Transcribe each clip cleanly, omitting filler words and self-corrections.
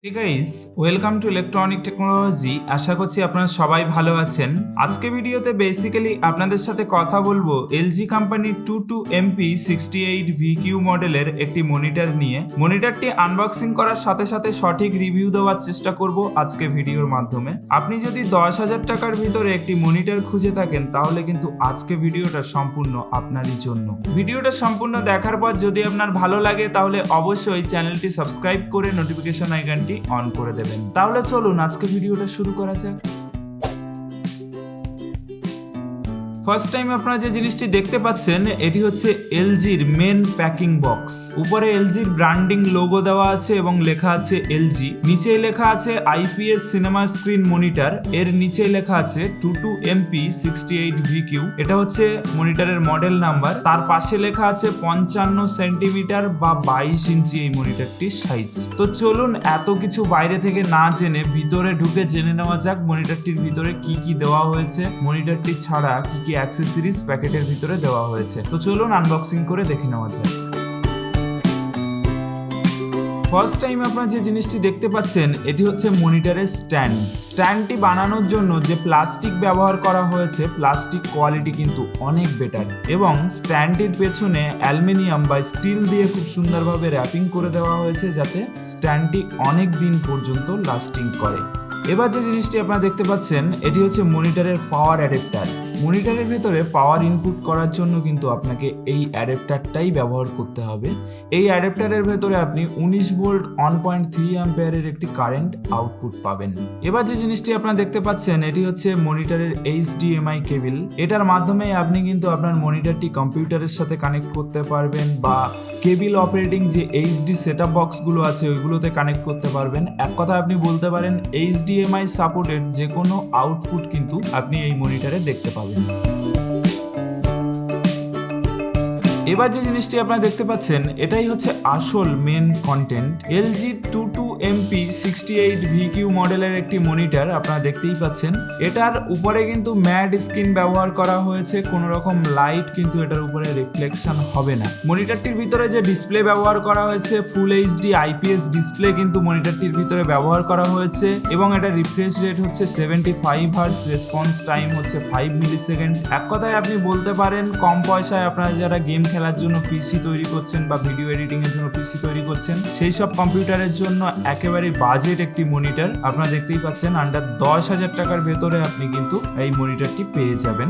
Hey guys, welcome to electronic technology. আশা করছি আপনারা সবাই ভালো আছেন। আজকে ভিডিওতে বেসিক্যালি আপনাদের সাথে কথা বলবো এলজি কোম্পানির 22MP68VQ মডেলের একটি মনিটর নিয়ে। মনিটরটি আনবক্সিং করার সাথে সাথে সঠিক রিভিউ দেওয়ার চেষ্টা করব আজকে ভিডিওর মাধ্যমে। আপনি যদি 10,000 টাকার ভিতরে একটি মনিটর খুঁজে থাকেন তাহলে কিন্তু আজকে ভিডিওটা সম্পূর্ণ আপনারই জন্য। ভিডিওটা সম্পূর্ণ দেখার পর যদি আপনার ভালো লাগে তাহলে অবশ্যই চ্যানেলটি সাবস্ক্রাইব করে নোটিফিকেশন আইকনটি অন করে দেবেন। তাহলে চলুন আজকে ভিডিওটা শুরু করা যাক। ফার্স্ট টাইম আপনারা যে জিনিসটি দেখতে পাচ্ছেন এটি হচ্ছে এলজির মেন প্যাকিং বক্স। উপরে এলজির ব্র্যান্ডিং লোগো দেওয়া আছে এবং লেখা আছে এলজি। নিচে লেখা আছে আইপিএস সিনেমা স্ক্রিন মনিটর। এর নিচে লেখা আছে 22MP68VQ। এটা হচ্ছে মনিটরের মডেল নাম্বার। তার পাশে লেখা আছে 55 সেন্টিমিটার বা 22 ইঞ্চি এই মনিটরটির সাইজ। তো চলুন এত কিছু বাইরে থেকে না জেনে ভিতরে ঢুকে জেনে নেওয়া যাক মনিটরটির ভিতরে কি কি দেওয়া হয়েছে, মনিটরটি ছাড়া কি কি অ্যাক্সেসরিজ প্যাকেটের ভিতরে দেওয়া হয়েছে। তো চলুন আনবক্সিং করে দেখে নেওয়া যাক। ফার্স্ট টাইম আপনারা যে জিনিসটি দেখতে পাচ্ছেন এটি হচ্ছে মনিটরের স্ট্যান্ড। স্ট্যান্ডটি বানানোর জন্য যে প্লাস্টিক ব্যবহার করা হয়েছে, প্লাস্টিক কোয়ালিটি কিন্তু অনেক বেটার এবং স্ট্যান্ডটির পেছনে অ্যালুমিনিয়াম বা স্টিল দিয়ে খুব সুন্দরভাবে র্যাপিং করে দেওয়া হয়েছে যাতে স্ট্যান্ডটি অনেক দিন পর্যন্ত লাস্টিং করে। এবার যে জিনিসটি আপনারা দেখতে পাচ্ছেন এটি হচ্ছে মনিটরের পাওয়ার অ্যাডাপ্টার। মনিটরের ভেতরে পাওয়ার ইনপুট করার জন্য কিন্তু আপনাকে এই অ্যাডাপ্টারটাই ব্যবহার করতে হবে। এই অ্যাডাপ্টারের ভেতরে আপনি 19 ভোল্ট 1.3 অ্যাম্পিয়ারের একটি কারেন্ট আউটপুট পাবেন। এবার যে জিনিসটি আপনারা দেখতে পাচ্ছেন এটি হচ্ছে মনিটরের HDMI কেবল। এটার মাধ্যমে আপনি কিন্তু আপনার মনিটরটি কম্পিউটারের সাথে কানেক্ট করতে পারবেন বা কেবল অপারেটিং যে এইচডি সেটআপ বক্সগুলো আছে ওইগুলোতে কানেক্ট করতে পারবেন। এক কথা আপনি বলতে পারেন HDMI সাপোর্টেড যে কোনো আউটপুট কিন্তু আপনি এই মনিটরে দেখতে পাবেন। এবার যে জিনিসটি আপনারা দেখতে পাচ্ছেন এটাই হচ্ছে আসল মেন কন্টেন্ট। এলজি 22MP68VQ মডেলের একটি মনিটর আপনারা দেখতেই পাচ্ছেন। এটার উপরে কিন্তু ম্যাট স্ক্রিন ব্যবহার করা হয়েছে, কোনো রকম লাইট কিন্তু এটার উপরে রিফ্লেকশন হবে না। মনিটরটির ভিতরে যে ডিসপ্লে ব্যবহার করা হয়েছে ফুল এইচডি আইপিএস ডিসপ্লে কিন্তু মনিটরটির ভিতরে ব্যবহার করা হয়েছে এবং এটা রিফ্রেশ রেট হচ্ছে 75 হার্টজ, রেসপন্স টাইম হচ্ছে 5 মিলিসেকেন্ড। এক কথায় আপনি বলতে পারেন কম পয়সায় আপনারা যারা গেম খেলার জন্য পিসি তৈরি করছেন বা ভিডিও এডিটিং এর জন্য পিসি তৈরি করছেন সেই সব কম্পিউটারের জন্য একেবারে বাজেট একটি মনিটর। আপনারা দেখতেই পাচ্ছেন আন্ডার 10,000 টাকার ভেতরে আপনি কিন্তু এই মনিটরটি পেয়ে যাবেন।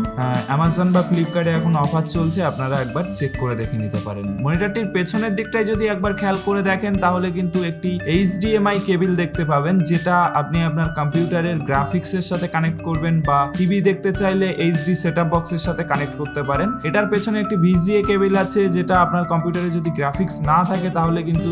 অ্যামাজন বা ফ্লিপকার্টে এখন অফার চলছে, আপনারা একবার চেক করে দেখে নিতে পারেন। মনিটরটির পেছনের দিকটায় যদি একবার খেয়াল করে দেখেন তাহলে কিন্তু একটি HDMI কেবল দেখতে পাবেন যেটা আপনি আপনার কম্পিউটারের গ্রাফিক্সের সাথে কানেক্ট করবেন বা টিভি দেখতে চাইলে এইচডি সেটআপ বক্সের সাথে কানেক্ট করতে পারেন। এটার পেছনে একটি VGA কেবল আছে যেটা আপনার কম্পিউটারে যদি গ্রাফিক্স না থাকে তাহলে কিন্তু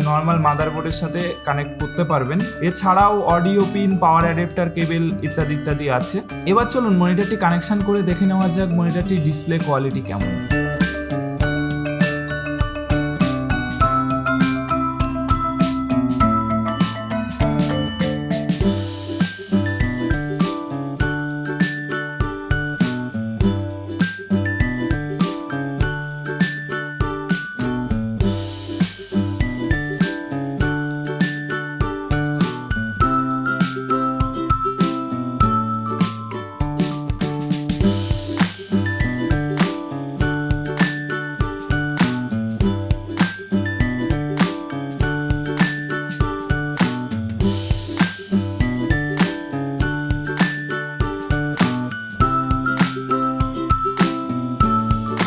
নর্মাল মাদারবোর্ডের সাথে কানেক্ট করতে পারবেন। এছাড়াও অডিও পিন, পাওয়ার অ্যাডাপ্টার কেবল ইত্যাদি ইত্যাদি আছে। এবার চলুন মনিটরটি কানেকশন করে দেখে নেওয়া যাক মনিটরটির ডিসপ্লে কোয়ালিটি কেমন।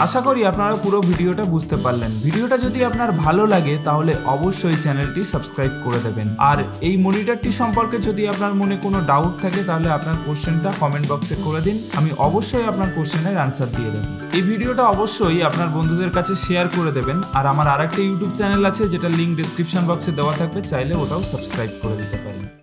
আশা করি আপনারা পুরো ভিডিওটা বুঝতে পারলেন। ভিডিওটা যদি আপনার ভালো লাগে তাহলে অবশ্যই চ্যানেলটি সাবস্ক্রাইব করে দেবেন। আর এই মনিটরটি সম্পর্কে যদি আপনার মনে কোনো ডাউট থাকে তাহলে আপনার কোশ্চেনটা কমেন্ট বক্সে করে দিন, আমি অবশ্যই আপনার কোশ্চেনের অ্যান্সার দিয়ে দেবো। এই ভিডিওটা অবশ্যই আপনার বন্ধুদের কাছে শেয়ার করে দেবেন। আর আমার আরেকটা ইউটিউব চ্যানেল আছে যেটা লিঙ্ক ডেসক্রিপশন বক্সে দেওয়া থাকবে, চাইলে ওটাও সাবস্ক্রাইব করে দিতে পারেন।